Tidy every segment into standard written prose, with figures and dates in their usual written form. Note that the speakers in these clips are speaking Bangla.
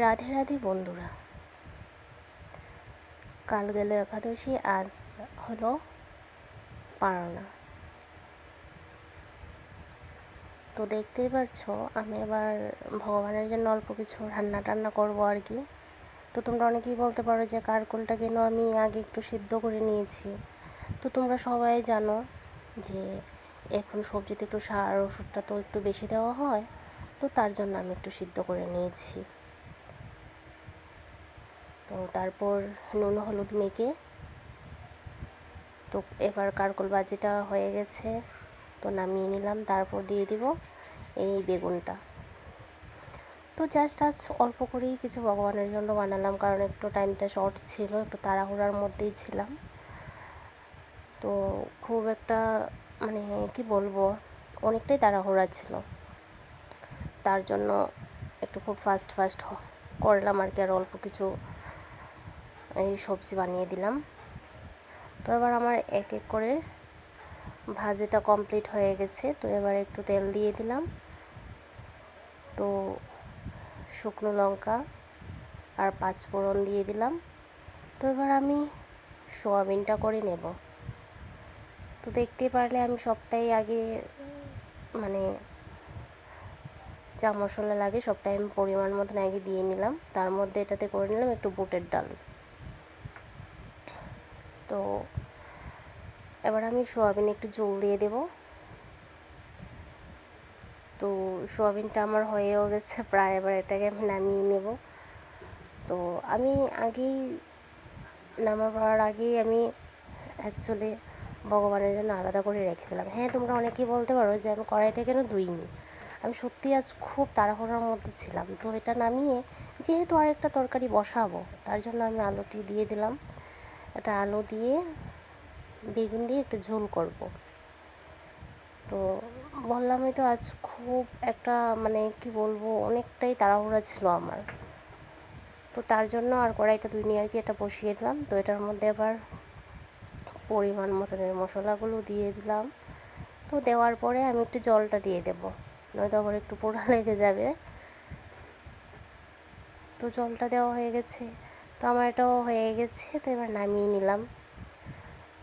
রাধে রাধে বন্ধুরা, কাল গেল একাদশী, আজ হলো পারনা। তো দেখতেই পারছো আমি এবার ভগবানের জন্য অল্প কিছু রান্না টান্না করবো আর কি। তো তোমরা অনেকেই বলতে পারো যে কারকোলটা কেন আমি আগে একটু সিদ্ধ করে নিয়েছি। তো তোমরা সবাই জানো যে এখন সবজিতে একটু সার ওষুধটা তো একটু বেশি দেওয়া হয়, তো তার জন্য আমি একটু সিদ্ধ করে নিয়েছি। তো তারপর নুন হলুদ মেখে, তো এবার কারকোল ভাজিটা হয়ে গেছে, তো নামিয়ে নিলাম। তারপর দিয়ে দিব এই বেগুনটা। তো জাস্ট আজ অল্প করেই কিছু ভগবানের জন্য বানালাম, কারণ একটু টাইমটা শর্ট ছিল, একটু তাড়াহুড়ার মধ্যেই ছিলাম। তো খুব একটা মানে কি বলবো, অনেকটাই তাড়াহুড়া ছিল, তার জন্য একটু খুব ফাস্ট করলাম আর কি। আর অল্প কিছু এই সবজি বানিয়ে দিলাম। তো এবার আমার এক এক করে ভাজিটা কমপ্লিট হয়ে গেছে। তো এবার একটু তেল দিয়ে দিলাম, তো শুকনো লঙ্কা আর 5 ফোড়ন দিয়ে দিলাম। তো এবার আমি সোয়াবিনটা করে নেব। তো দেখতে পারলে আমি সবটাই আগে মানে যা মশলা লাগে সবটাই আমি পরিমাণ মতন আগে দিয়ে নিলাম। তার মধ্যে এটাতে করে নিলাম একটু বুটের ডাল। তো এবার আমি সোয়াবিনে একটু জল দিয়ে দেব। তো সোয়াবিনটা আমার হয়েও গেছে প্রায়, এবার এটাকে আমি নামিয়ে নেব। তো আমি নামাবার আগেই আমি অ্যাকচুয়ালি ভগবানের জন্য আলাদা করে রেখে দিলাম। হ্যাঁ, তোমরা অনেকেই বলতে পারো যে আমি কড়াইটা কেন ধুইনি। আমি সত্যি আজ খুব তাড়াহুড়োর মধ্যে ছিলাম। তো এটা নামিয়ে যেহেতু আরেকটা তরকারি বসাবো, তার জন্য আমি আলুটি দিয়ে দিলাম। একটা আলু দিয়ে বেগুন দিয়ে একটা ঝোল করব। তো বললামই তো আজ খুব একটা মানে কি বলবো, অনেকটাই তাড়াহুড়া ছিল আমার। তো তার জন্য আর কড়াইটা ধুইনি আর কি, এটা বসিয়ে দিলাম। তো এটার মধ্যে আবার পরিমাণ মতনের মশলাগুলো দিয়ে দিলাম। তো দেওয়ার পরে আমি একটু জলটা দিয়ে দেবো, নয়তো আবার একটু পোড়া লেগে যাবে। তো জলটা দেওয়া হয়ে গেছে, তো আমার এটাও হয়ে গেছে। তো এবার নামিয়ে নিলাম।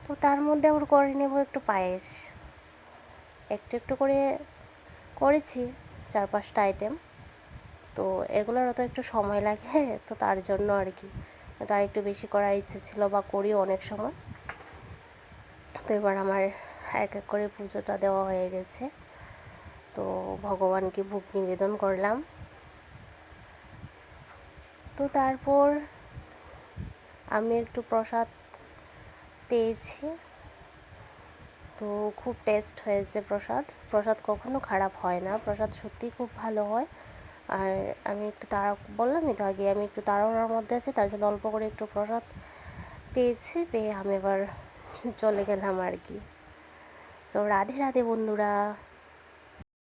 তো তার মধ্যে আবার করে নেব একটু পায়েস। একটু একটু করে করেছি 4-5টা আইটেম। তো এগুলোর অত একটু সময় লাগে, তো তার জন্য আর কি, তার একটু বেশি করার ইচ্ছে ছিল বা করিও অনেক সময়। তো এবার আমার এক এক করে পুজোটা দেওয়া হয়ে গেছে। তো ভগবানকে ভোগ নিবেদন করলাম। তো তারপর আমি একটু প্রসাদ পেয়েছি। তো খুব টেস্ট হয়েছে প্রসাদ কখনো খারাপ হয় না, প্রসাদ সত্যিই খুব ভালো হয়। আর আমি একটু বললামই তো আগে আমি একটু তাড়াহুড়োর মধ্যে আছি, তার জন্য অল্প করে একটু প্রসাদ পেয়ে আমি এবার চলে গেলাম আর কি। তো রাধে রাধে বন্ধুরা।